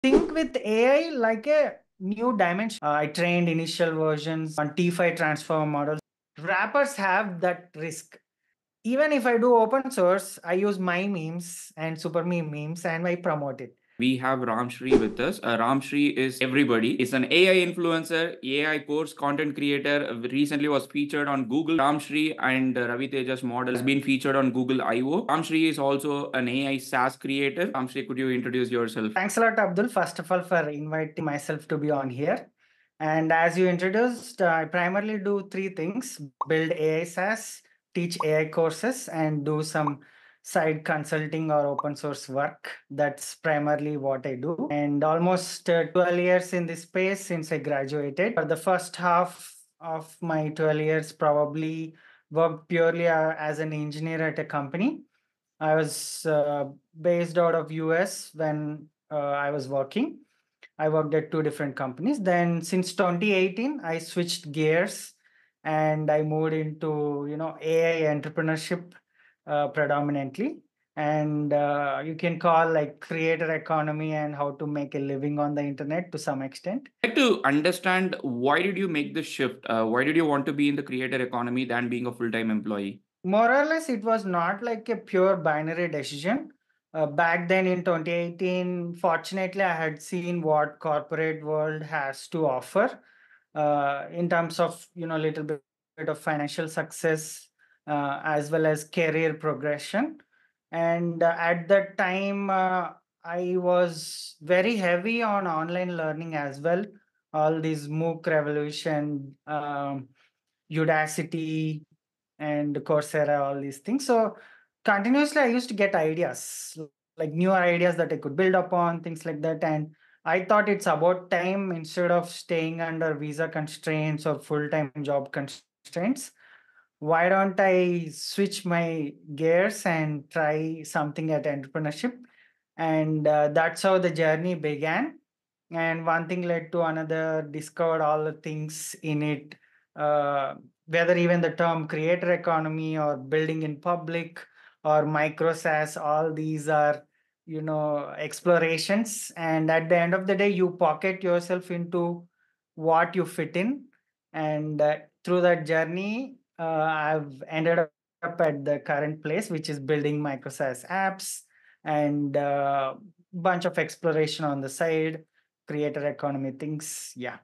think with AI like a new dimension. I trained initial versions on T5 transform models. Wrappers have that risk. Even if I do open source, I use my memes and super meme memes and I promote it. We have Ramsri with us. Ramsri is everybody. Is an AI influencer, AI course content creator. Recently was featured on Google. Ramsri and Ravi Teja's model has been featured on Google I/O. Ramsri is also an AI SaaS creator. Ramsri, could you introduce yourself? Thanks a lot, Abdul, first of all, for inviting myself to be on here. And as you introduced, I primarily do three things: build AI SaaS, teach AI courses, and do some side consulting or open source work. That's primarily what I do. And almost 12 years in this space since I graduated. For the first half of my 12 years, probably worked purely as an engineer at a company. I was based out of US when I was working. I worked at two different companies. Then since 2018, I switched gears and I moved into AI entrepreneurship predominantly. And you can call like creator economy and how to make a living on the internet to some extent. I'd like to understand, why did you make the shift? Why did you want to be in the creator economy than being a full-time employee? More or less, it was not like a pure binary decision. Back then in 2018, fortunately, I had seen what corporate world has to offer in terms of little bit of financial success as well as career progression. And at that time, I was very heavy on online learning as well. All these MOOC revolution, Udacity, and Coursera, all these things. So continuously, I used to get ideas, like new ideas that I could build upon, things like that. And I thought it's about time instead of staying under visa constraints or full time job constraints. Why don't I switch my gears and try something at entrepreneurship? And that's how the journey began. And one thing led to another, discovered all the things in it, uh, whether even the term creator economy or building in public or micro SaaS, all these are explorations. And at the end of the day, you pocket yourself into what you fit in. And through that journey, I've ended up at the current place, which is building micro SaaS apps and bunch of exploration on the side, creator economy things. Yeah.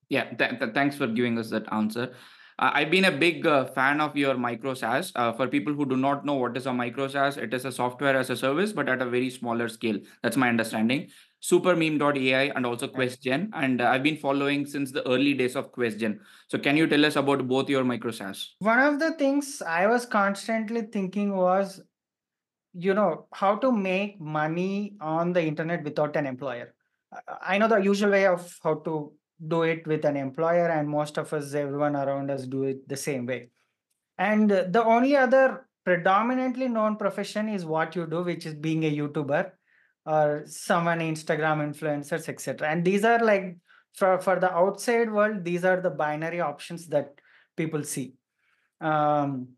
Yeah, thanks for giving us that answer. I've been a big fan of your micro SaaS. For people who do not know what is a micro SaaS, it is a software as a service, but at a very smaller scale. That's my understanding. Supermeme.ai and also Right. QuestGen. And I've been following since the early days of QuestGen. So can you tell us about both your micro SaaS? One of the things I was constantly thinking was, how to make money on the internet without an employer. I know the usual way of how to do it with an employer, and most of us, everyone around us, do it the same way. And the only other predominantly known profession is what you do, which is being a YouTuber or someone Instagram influencers, etc. And these are like for the outside world, these are the binary options that people see. Um,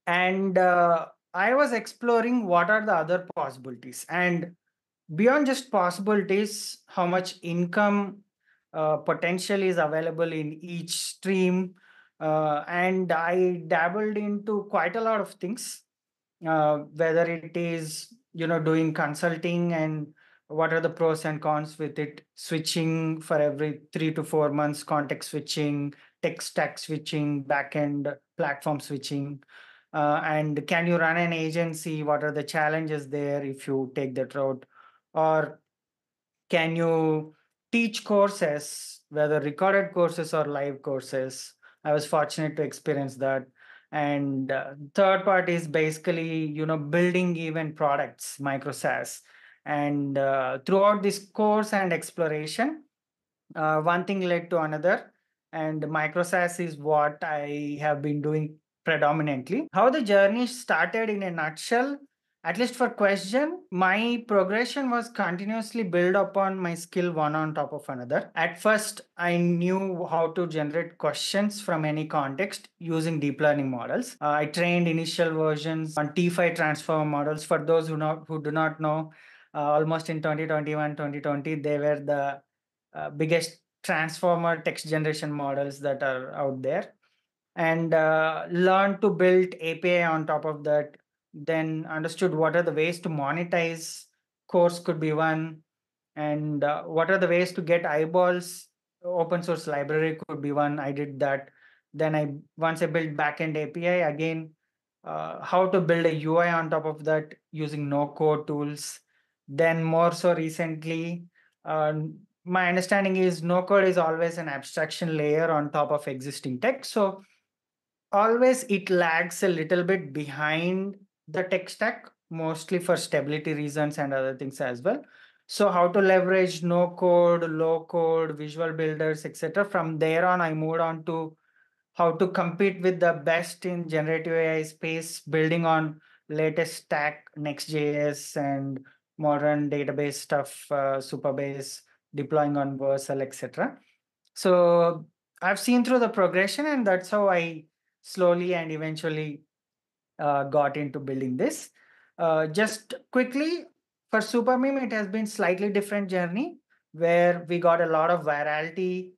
and I was exploring what are the other possibilities, and beyond just possibilities, how much income potential is available in each stream. And I dabbled into quite a lot of things, whether it is doing consulting and what are the pros and cons with it, switching for every 3 to 4 months, context switching, tech stack switching, backend platform switching. And can you run an agency? What are the challenges there if you take that route? Or can you teach courses, whether recorded courses or live courses? I was fortunate to experience that. And third part is basically, building even products, micro SaaS. And throughout this course and exploration, one thing led to another, and micro SaaS is what I have been doing predominantly. How the journey started in a nutshell, at least for question, my progression was continuously build upon my skill one on top of another. At first, I knew how to generate questions from any context using deep learning models. I trained initial versions on T5 transform models. For those who do not know, almost in 2021, 2020, they were the biggest transformer text generation models that are out there, and learned to build API on top of that. Then understood what are the ways to monetize. Course could be one, and what are the ways to get eyeballs. Open source library could be one. I did that. Then once I built backend API again, how to build a UI on top of that using no code tools. Then more so recently, uh, my understanding is no code is always an abstraction layer on top of existing tech. So always it lags a little bit behind the tech stack, mostly for stability reasons and other things as well. So how to leverage no code, low code, visual builders, etc. From there on, I moved on to how to compete with the best in generative AI space, building on latest stack, Next.js and modern database stuff, Superbase, deploying on Vercel, etc. So I've seen through the progression, and that's how I slowly and eventually got into building this. Just quickly, for Super Meme, it has been slightly different journey where we got a lot of virality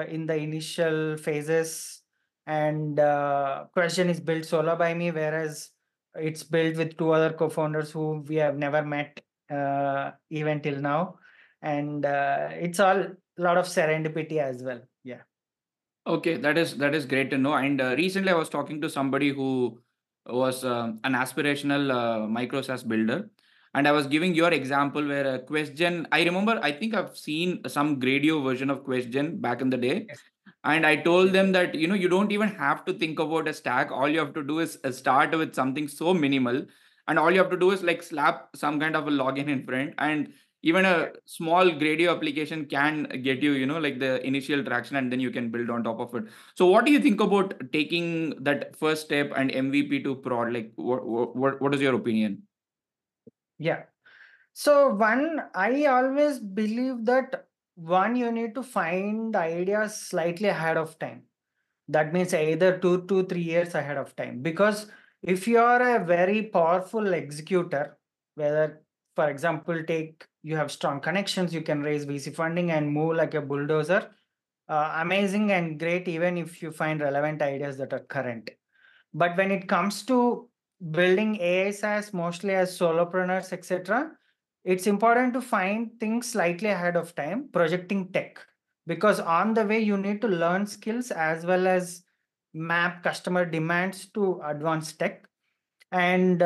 in the initial phases, and Question is built solo by me, whereas it's built with two other co-founders who we have never met even till now, and it's all a lot of serendipity as well. Yeah. Okay, that is great to know. And recently, I was talking to somebody who was an aspirational micro SaaS builder, and I was giving your example where a question. I remember, I think I've seen some Gradio version of question back in the day, Yes. and I told Yes. them that you don't even have to think about a stack. All you have to do is start with something so minimal, and all you have to do is like slap some kind of a login in front, and even a small Gradio application can get like the initial traction, and then you can build on top of it. So what do you think about taking that first step and MVP to prod? Like what is your opinion? Yeah. So one, I always believe that one, you need to find ideas slightly ahead of time. That means either 2 to 3 years ahead of time. Because if you are a very powerful executor, whether, for example, take you have strong connections, you can raise VC funding and move like a bulldozer. Amazing and great, even if you find relevant ideas that are current. But when it comes to building AI SaaS, mostly as solopreneurs, etc., it's important to find things slightly ahead of time, projecting tech. Because on the way, you need to learn skills as well as map customer demands to advanced tech. And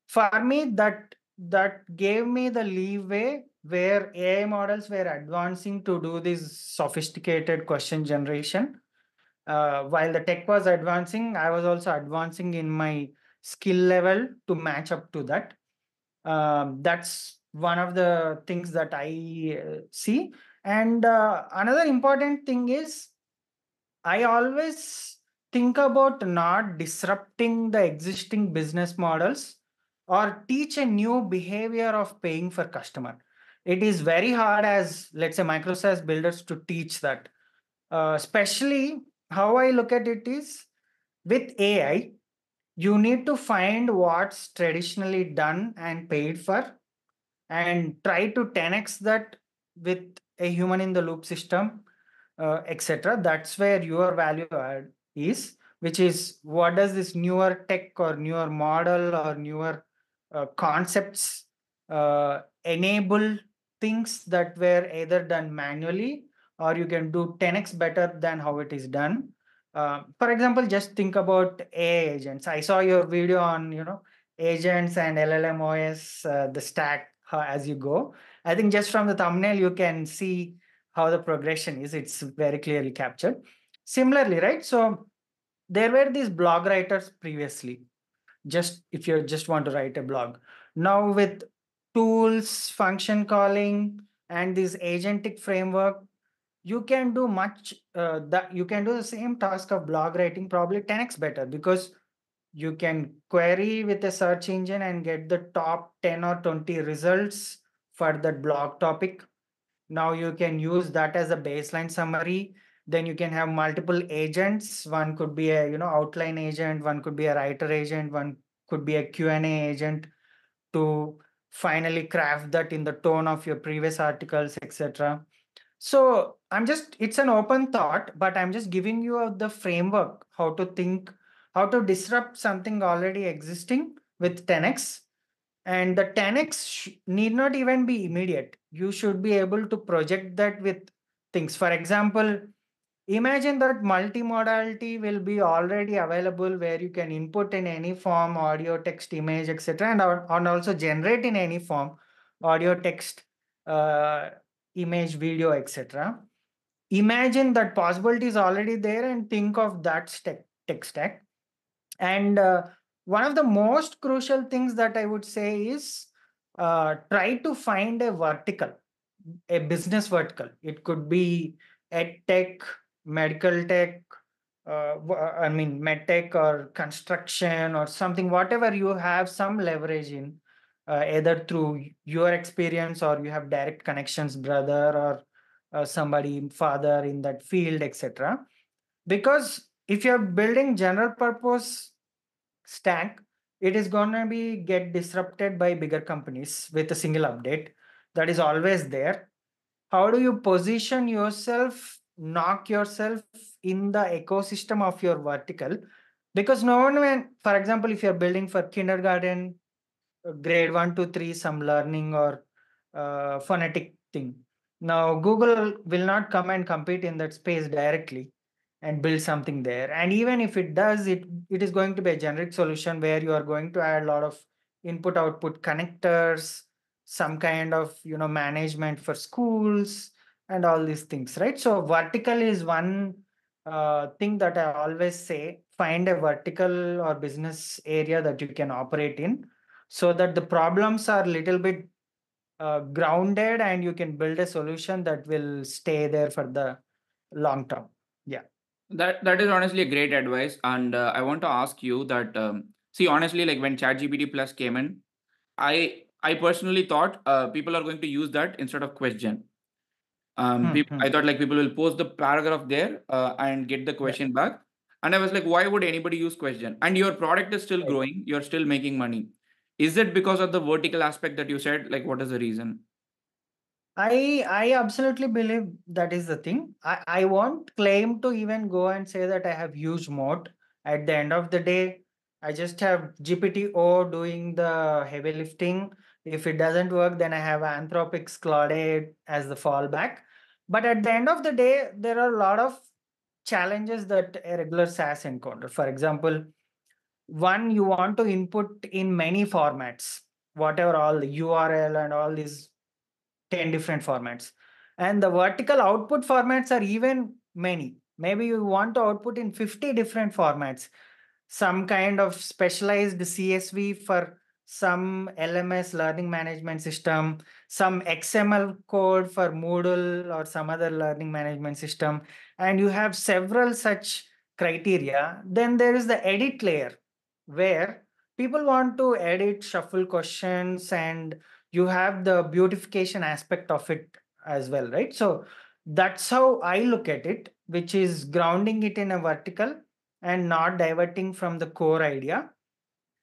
for me, that gave me the leeway where AI models were advancing to do this sophisticated question generation. While the tech was advancing, I was also advancing in my skill level to match up to that. That's one of the things that I see. And another important thing is I always think about not disrupting the existing business models or teach a new behavior of paying for customer. It is very hard as, let's say, microservice builders to teach that. Especially how I look at it is with AI, you need to find what's traditionally done and paid for and try to 10x that with a human in the loop system, etc. That's where your value add is, which is what does this newer tech or newer model or newer concepts enable things that were either done manually or you can do 10x better than how it is done. For example, just think about AI agents. I saw your video on agents and LLM OS, the stack as you go. I think just from the thumbnail you can see how the progression is. It's very clearly captured. Similarly, right? So there were these blog writers previously. Just if you just want to write a blog, now with tools, function calling, and this agentic framework, you can do much. That you can do the same task of blog writing probably 10x better because you can query with a search engine and get the top 10 or 20 results for that blog topic. Now you can use that as a baseline summary. Then you can have multiple agents. One could be a outline agent, one could be a writer agent, one could be a Q&A agent to finally craft that in the tone of your previous articles, etc. So it's an open thought, but I'm just giving you the framework, how to think, how to disrupt something already existing with 10x. And the 10x need not even be immediate. You should be able to project that with things. For example, imagine that multimodality will be already available where you can input in any form, audio, text, image, etc., and also generate in any form, audio, text, uh, image, video, etc. Imagine that possibility is already there and think of that tech stack. And one of the most crucial things that I would say is try to find a vertical, a business vertical. It could be ed tech, medical tech, I mean, med tech or construction or something, whatever you have some leverage in, either through your experience or you have direct connections, brother or somebody, father in that field, etc. Because if you're building general purpose stack, it is going to be get disrupted by bigger companies with a single update that is always there. How do you position yourself, knock yourself in the ecosystem of your vertical? Because no one, when, for example, if you're building for kindergarten, grade 1 to 3, some learning or phonetic thing, now Google will not come and compete in that space directly and build something there. And even if it does, it is going to be a generic solution where you are going to add a lot of input output connectors, some kind of management for schools and all these things, right? So vertical is one thing that I always say: find a vertical or business area that you can operate in, so that the problems are little bit grounded and you can build a solution that will stay there for the long term. Yeah. That is honestly a great advice, and I want to ask you that. See, honestly, like when ChatGPT Plus came in, I personally thought people are going to use that instead of question. I Hmm. thought like people will post the paragraph there and get the Yeah. question back, and I was like, why would anybody use question? And your product is still Right. growing, you're still making money. Is it because of the vertical aspect that you said? Like, what is the reason? I absolutely believe that is the thing. I won't claim to even go and say that I have huge moat. At the end of the day, I just have GPT-O doing the heavy lifting. If it doesn't work, then I have Anthropic's Claude as the fallback. But at the end of the day, there are a lot of challenges that a regular SaaS encounter. For example, one, you want to input in many formats, whatever all the URL and all these 10 different formats. And the vertical output formats are even many. Maybe you want to output in 50 different formats, some kind of specialized CSV for some LMS learning management system, some XML code for Moodle or some other learning management system, and you have several such criteria. Then there is the edit layer where people want to edit, shuffle questions, and you have the beautification aspect of it as well, right? So that's how I look at it, which is grounding it in a vertical and not diverting from the core idea.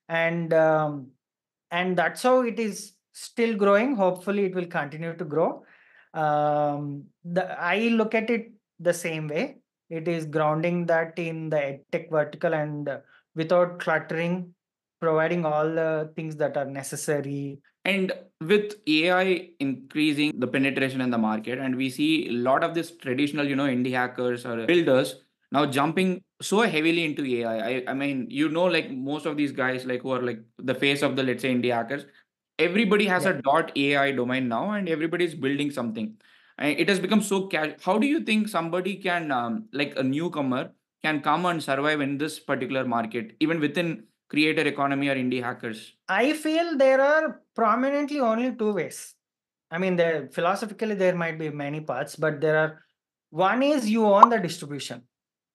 And and that's how it is still growing. Hopefully it will continue to grow. I look at it the same way. It is grounding that in the edtech vertical, and without cluttering, providing all the things that are necessary. And with AI increasing the penetration in the market, and we see a lot of this traditional, indie hackers or builders now jumping so heavily into AI. I mean, like most of these guys, like who are like the face of the, let's say, indie hackers, everybody has Yeah. a .ai domain now, and everybody is building something. And it has become so casual. How do you think somebody can, like a newcomer, can come and survive in this particular market, even within creator economy or indie hackers? I feel there are prominently only two ways. I mean, there philosophically there might be many paths, but there are, one is you own the distribution.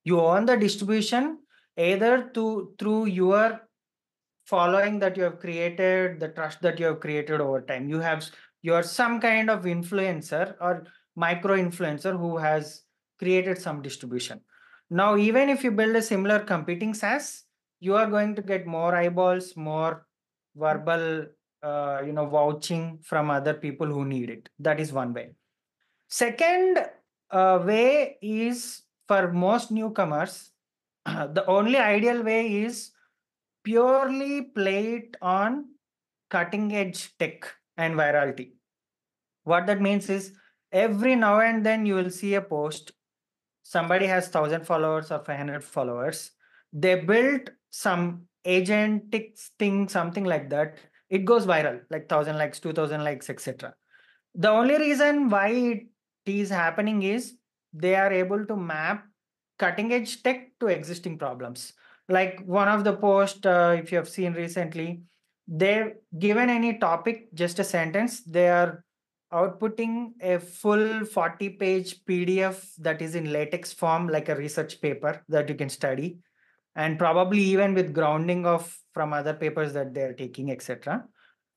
You own the distribution either to through your following that you have created, the trust that you have created over time. You're some kind of influencer or micro influencer who has created some distribution. Now, even if you build a similar competing SaaS, you are going to get more eyeballs, more verbal. vouching from other people who need it. That is one way. Second way is for most newcomers, the only ideal way is purely play it on cutting edge tech and virality. What that means is every now and then you will see a post. Somebody has 1,000 followers or 500 followers. They built some agentic thing, something like that. It goes viral, like 1,000 likes, 2,000 likes, etc. The only reason why it is happening is they are able to map cutting edge tech to existing problems. Like one of the posts, if you have seen recently, they've given any topic, just a sentence, they are outputting a full 40-page PDF that is in latex form, like a research paper that you can study, and probably even with grounding of from other papers that they're taking, etc.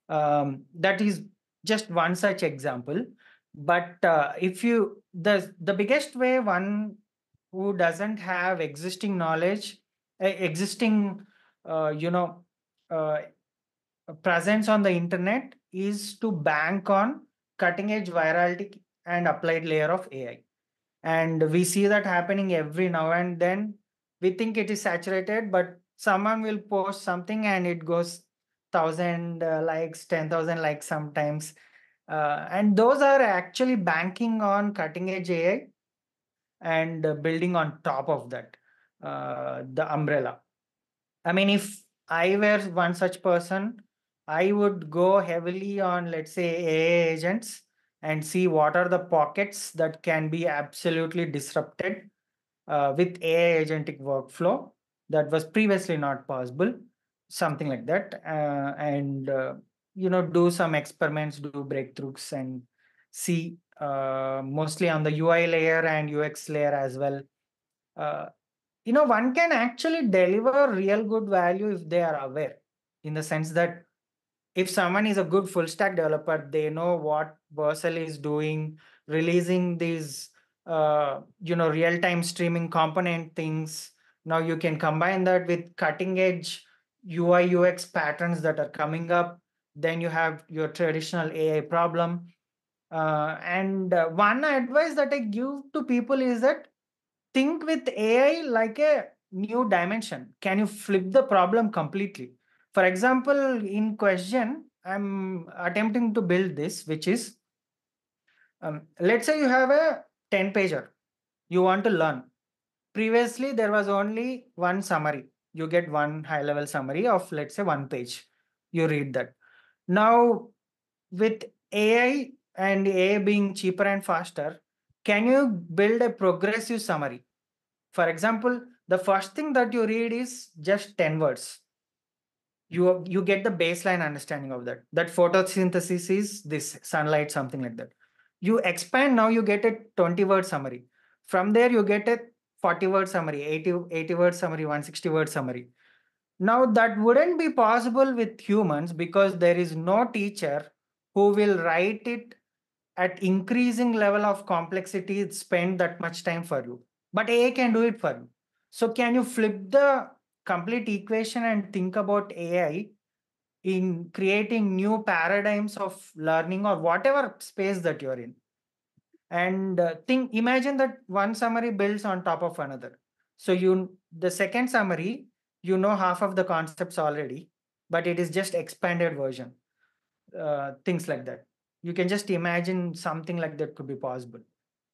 That is just one such example. But if you the biggest way one who doesn't have existing knowledge, existing uh, you know uh, presence on the internet is to bank on cutting edge virality and applied layer of AI. And we see that happening every now and then. We think it is saturated, but someone will post something and it goes 1,000 likes, 10,000 likes sometimes. And those are actually banking on cutting edge AI and building on top of that the umbrella. I mean, if I were one such person, I would go heavily on, let's say, AI agents and see what are the pockets that can be absolutely disrupted with AI agentic workflow that was previously not possible, something like that. And, do some experiments, do breakthroughs, and see mostly on the UI layer and UX layer as well. Uh, one can actually deliver real good value if they are aware, in the sense that if someone is a good full stack developer, they know what Vercel is doing, releasing these real time streaming component things. Now you can combine that with cutting edge UI UX patterns that are coming up. Then you have your traditional AI problem. And one advice that I give to people is that think with AI like a new dimension. Can you flip the problem completely? For example, in question, I'm attempting to build this, which is let's say you have a 10 pager you want to learn. Previously, there was only one summary. You get one high level summary of, let's say, one page. You read that. Now, with AI and AI being cheaper and faster, can you build a progressive summary? For example, the first thing that you read is just 10 words. You get the baseline understanding of that. That photosynthesis is this sunlight, something like that. You expand, now you get a 20-word summary. From there, you get a 40-word summary, 80-word summary, 160-word summary. Now, that wouldn't be possible with humans because there is no teacher who will write it at increasing level of complexity, spend that much time for you. But AI can do it for you. So can you flip the complete equation and think about AI in creating new paradigms of learning or whatever space that you're in? And imagine that one summary builds on top of another. So the second summary, half of the concepts already, but it is just expanded version. Things like that. You can just imagine something like that could be possible.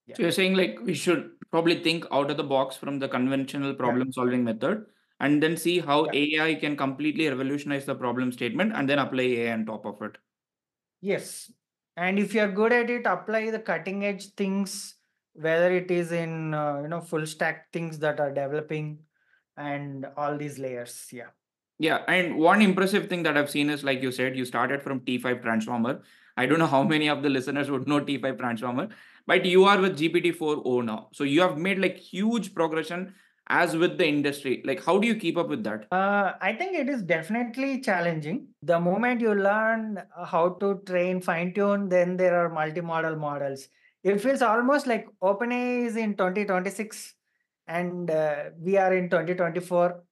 Yeah. So you're saying like we should probably think out of the box from the conventional Yeah. problem solving method and then see how Yeah. AI can completely revolutionize the problem statement and then apply AI on top of it. Yes. And if you're good at it, apply the cutting edge things, whether it is in full stack things that are developing and all these layers. Yeah. Yeah, and one impressive thing that I've seen is like you said, you started from T5 transformer. I don't know how many of the listeners would know T5 transformer, but you are with GPT-4o now. So you have made like huge progression as with the industry. Like, how do you keep up with that? I think it is definitely challenging. The moment you learn how to train, fine tune, then there are multimodal models. It feels almost like OpenAI is in 2026 and we are in 2024.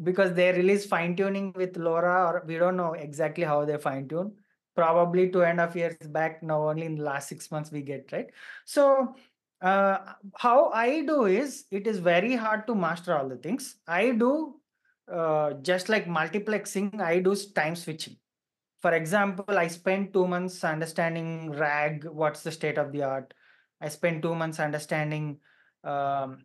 because they release fine tuning with LoRa, or we don't know exactly how they fine tune. Probably 2.5 years back. Now only in the last 6 months we get, right. So how I do is, it is very hard to master all the things. I do just like multiplexing. I do time switching. For example, I spent 2 months understanding RAG, what's the state of the art. I spent 2 months understanding um,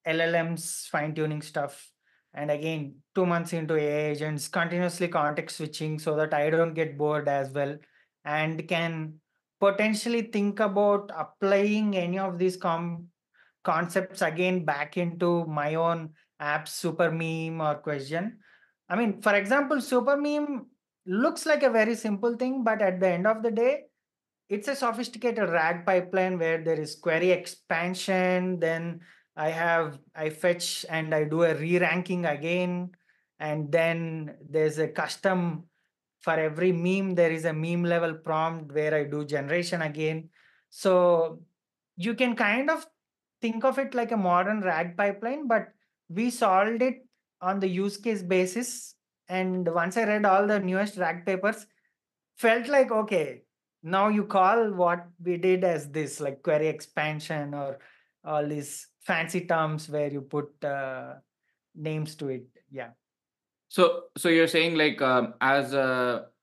LLMs, fine tuning stuff. And again, 2 months into AI agents, continuously context switching so that I don't get bored as well, and can potentially think about applying any of these concepts again back into my own app, super meme or question. I mean, for example, super meme looks like a very simple thing, but at the end of the day, it's a sophisticated RAG pipeline where there is query expansion. Then I fetch and I do a re-ranking again. And then there's a custom for every meme, there is a meme level prompt where I do generation again. So you can kind of think of it like a modern RAG pipeline, but we solved it on the use case basis. And once I read all the newest RAG papers, felt like, okay, now you call what we did as this, like query expansion or all these fancy terms where you put names to it. Yeah. So you're saying like as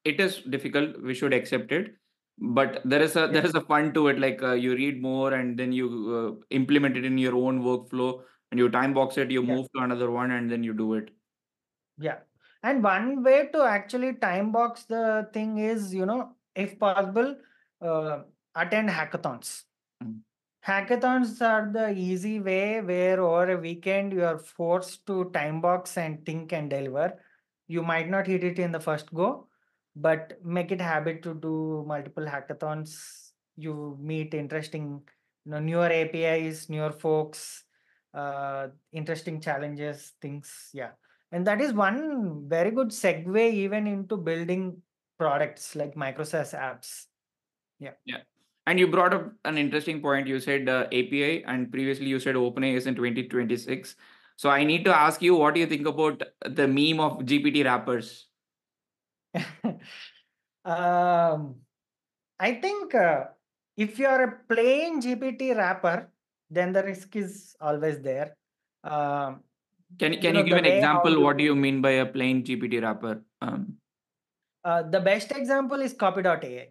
it is difficult, we should accept it, but there Yeah. is a fun to it. Like you read more and then you implement it in your own workflow, and you time box it. You Yeah. move to another one, and then you do it. Yeah. And one way to actually time box the thing is, if possible, uh, attend hackathons. Mm. Hackathons are the easy way where over a weekend you are forced to time box and think and deliver. You might not hit it in the first go, but make it habit to do multiple hackathons. You meet interesting, newer APIs, newer folks, interesting challenges, things. Yeah. And that is one very good segue even into building products like microservice apps. Yeah. Yeah. And you brought up an interesting point. You said API, and previously you said OpenAI is in 2026. So I need to ask you, what do you think about the meme of GPT wrappers? um, I think if you are a plain GPT wrapper, then the risk is always there. Um, Can you give the an way how example? you, What do you mean by a plain GPT wrapper? the best example is copy.ai.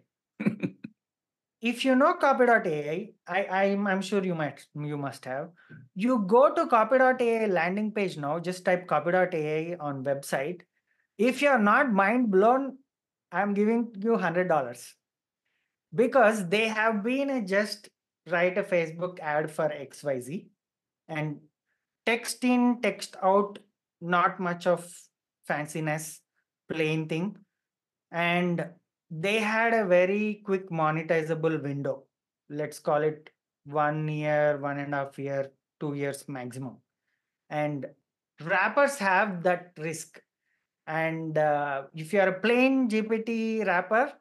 If you know copy.ai, I'm sure you must have. You go to copy.ai landing page now, just type copy.ai on website. If you're not mind blown, I'm giving you $100 because they have been just write a Facebook ad for XYZ and text in, text out, not much of fanciness, plain thing. And they had a very quick monetizable window. Let's call it 1 year, 1.5 year, 2 years maximum. And wrappers have that risk. And if you are a plain GPT wrapper,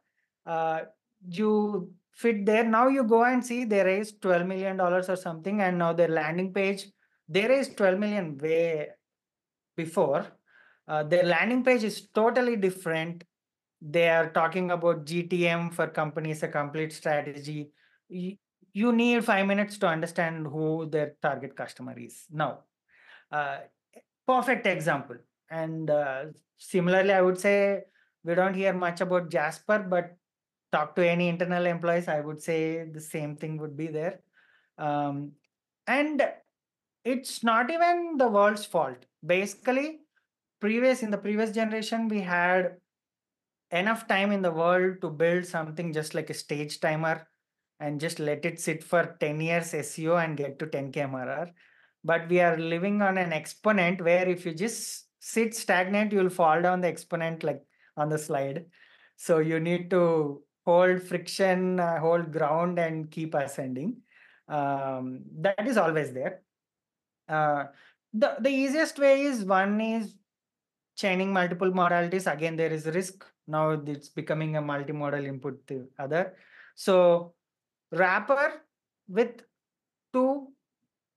uh, you fit there. Now you go and see they raised $12 million or something, and now their landing page, they raised 12 million way before. Their landing page is totally different. They are talking about GTM for companies, a complete strategy. You, you need 5 minutes to understand who their target customer is. Now, uh, perfect example. And similarly, I would say we don't hear much about Jasper, but talk to any internal employees, I would say the same thing would be there. Um, and it's not even the world's fault. Basically, in the previous generation, we had enough time in the world to build something just like a stage timer and just let it sit for 10 years SEO and get to 10K MRR. But we are living on an exponent where if you just sit stagnant, you'll fall down the exponent like on the slide. So you need to hold friction, hold ground, and keep ascending. That is always there. Uh, the easiest way is one is chaining multiple modalities. Again, there is risk. Now it's becoming a multimodal input to other. So wrapper with two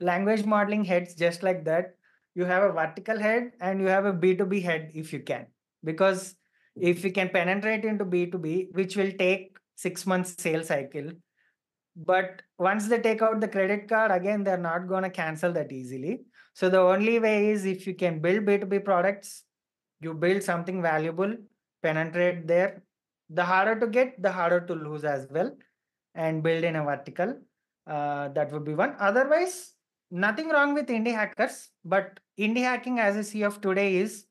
language modeling heads just like that. you have a vertical head and you have a B2B head if you can. Because if you can penetrate into B2B, which will take 6 months sales cycle, but once they take out the credit card, again, they're not going to cancel that easily. So the only way is if you can build B2B products, you build something valuable, penetrate there. The harder to get, the harder to lose as well, and build in a vertical. That would be one. Otherwise, nothing wrong with indie hackers, but indie hacking as I see of today is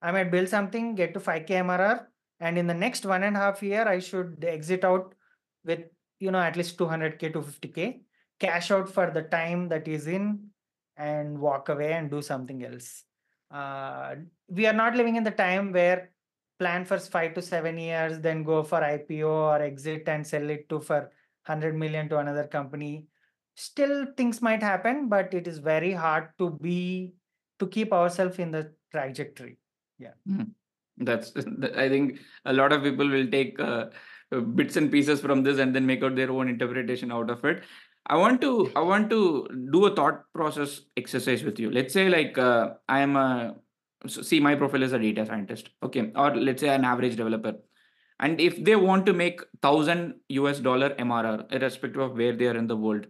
I might build something, get to 5K MRR, and in the next 1.5 year, I should exit out with at least 200K to 50K, cash out for the time that is in, and walk away and do something else. Uh, we are not living in the time where plan for 5 to 7 years, then go for IPO or exit and sell it to for 100 million to another company. Still, things might happen, but it is very hard to keep ourselves in the trajectory. Yeah. That's I think a lot of people will take bits and pieces from this and then make out their own interpretation out of it. I want to do a thought process exercise with you. Let's say like I am a see my profile is a data scientist, okay, or let's say an average developer, and if they want to make $1,000 MRR irrespective of where they are in the world,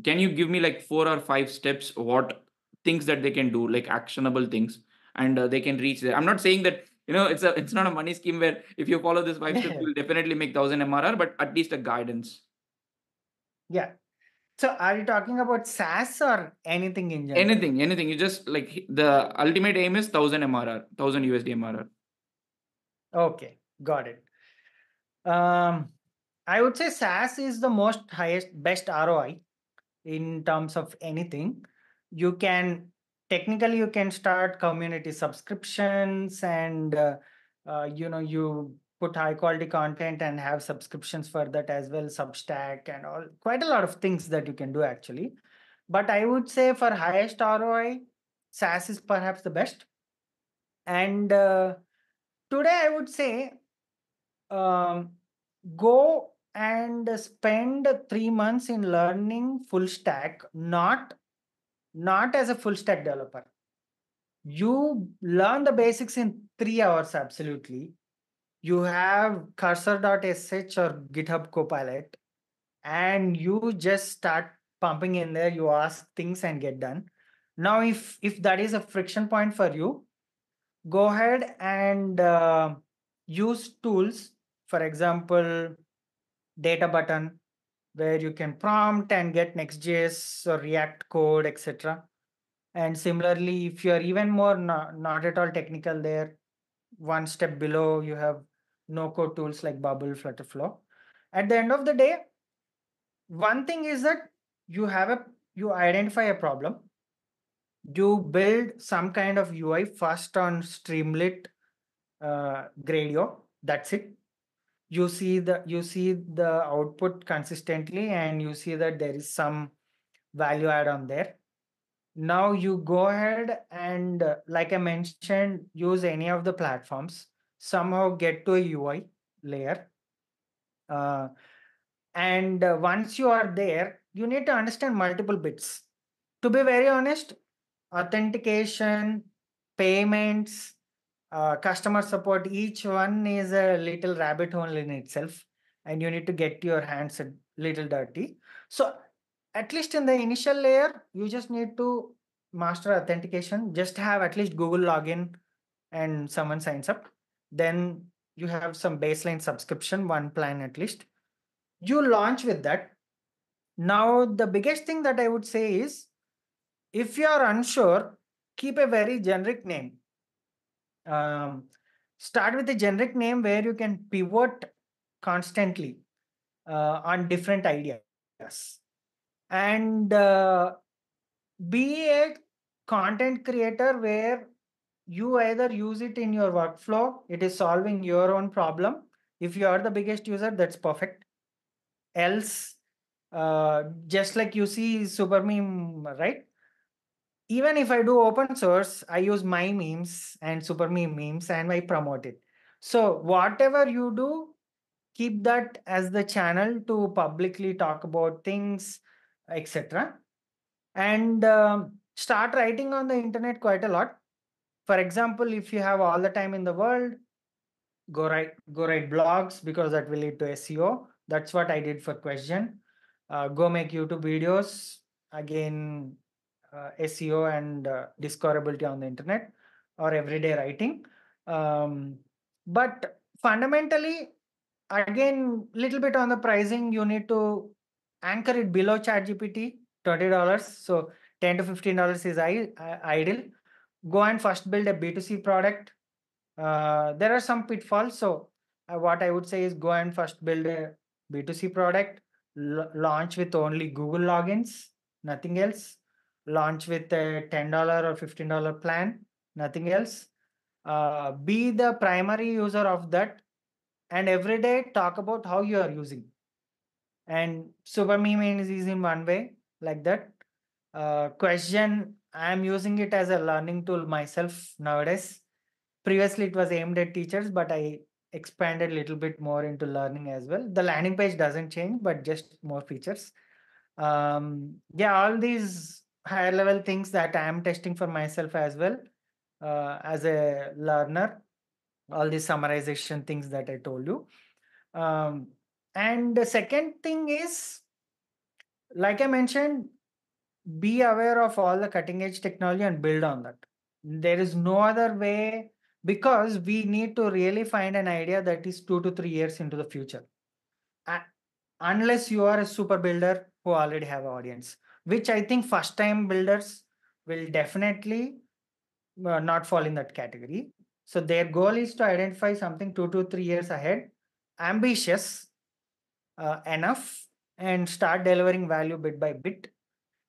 can you give me like 4 or 5 steps what things that they can do, like actionable things, and they can reach there? I'm not saying that it's not a money scheme where if you follow this 5 steps you'll definitely make 1,000 MRR, but at least a guidance. Yeah. So are you talking about SaaS or anything in general? Anything, you just like the ultimate aim is 1,000 MRR, 1,000 USD MRR. Okay, got it. I would say SaaS is the best ROI in terms of anything. You can technically you can start community subscriptions and you put high quality content and have subscriptions for that as well, Substack and all, quite a lot of things that you can do actually. But I would say for highest ROI, SaaS is perhaps the best. And today I would say um, go and spend 3 months in learning full stack, not as a full stack developer. You learn the basics in 3 hours, absolutely. You have cursor.sh or GitHub Copilot, and you just start pumping in there. You ask things and get done. Now, if that is a friction point for you, go ahead and use tools. For example, data button, where you can prompt and get Next.js or React code, etc. And similarly, if you're even more not at all technical there, one step below, you have no code tools like Bubble, Flutterflow. At the end of the day, one thing is that you identify a problem, you build some kind of UI first on Streamlit, Gradio. That's it. You see the output consistently, and you see that there is some value add on there. Now you go ahead and like I mentioned, use any of the platforms, somehow get to a UI layer. Uh, and once you are there, you need to understand multiple bits. To be very honest, authentication, payments, customer support, each one is a little rabbit hole in itself, and you need to get your hands a little dirty. So, at least in the initial layer, you just need to master authentication, just have at least Google login and someone signs up. Then you have some baseline subscription, one plan at least. You launch with that. Now, the biggest thing that I would say is if you are unsure, keep a very generic name. Um, Start with a generic name where you can pivot constantly on different ideas. And be a content creator where you either use it in your workflow, it is solving your own problem. If you are the biggest user, that's perfect. Else, just like you see super meme, right? Even if I do open source, I use my memes and super meme memes and I promote it. So whatever you do, keep that as the channel to publicly talk about things, etc. And start writing on the internet quite a lot. For example, if you have all the time in the world, go write blogs, because that will lead to SEO. That's what I did for question. Go make YouTube videos. Again, SEO and discoverability on the internet, or everyday writing. But fundamentally, again, little bit on the pricing, you need to anchor it below ChatGPT, $20. So $10 to $15 is ideal. Go and first build a B2C product. There are some pitfalls. So what I would say is, go and first build a B2C product, launch with only Google logins, nothing else. Launch with a $10 or $15 plan, nothing else. Be the primary user of that, and every day talk about how you are using. And super meme is in one way, like that. Question, I am using it as a learning tool myself nowadays. Previously it was aimed at teachers, but I expanded a little bit more into learning as well. The landing page doesn't change, but just more features. Yeah, all these higher level things that I am testing for myself as well, as a learner. All these summarization things that I told you. um, and the second thing is, like I mentioned, be aware of all the cutting edge technology and build on that. There is no other way, because we need to really find an idea that is 2 to 3 years into the future. A- Unless you are a super builder who already have an audience, which I think first time builders will definitely not fall in that category. So their goal is to identify something 2 to 3 years ahead, ambitious enough, and start delivering value bit by bit.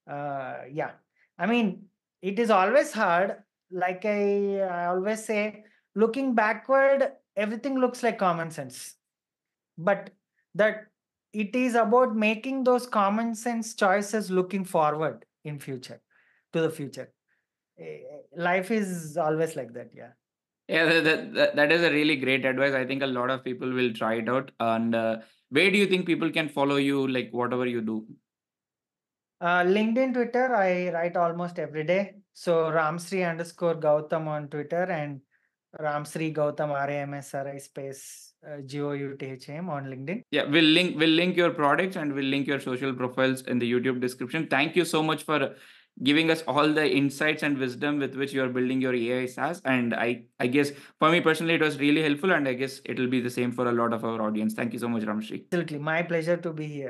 Yeah, I mean, it is always hard. Like I always say, looking backward, everything looks like common sense. But that it is about making those common sense choices looking forward in future, to the future. Life is always like that. Yeah. Yeah, that is a really great advice. I think a lot of people will try it out. And where do you think people can follow you, like whatever you do? LinkedIn, Twitter, I write almost every day. So Ramsri_Goutham on Twitter, and Ramsri Goutham, RAMSRI space GOUTHM on LinkedIn. Yeah, we'll link your products and we'll link your social profiles in the YouTube description. Thank you so much for giving us all the insights and wisdom with which you are building your AI SaaS. And I guess for me personally, it was really helpful, and I guess it'll be the same for a lot of our audience. Thank you so much, Ramshri. Absolutely. My pleasure to be here.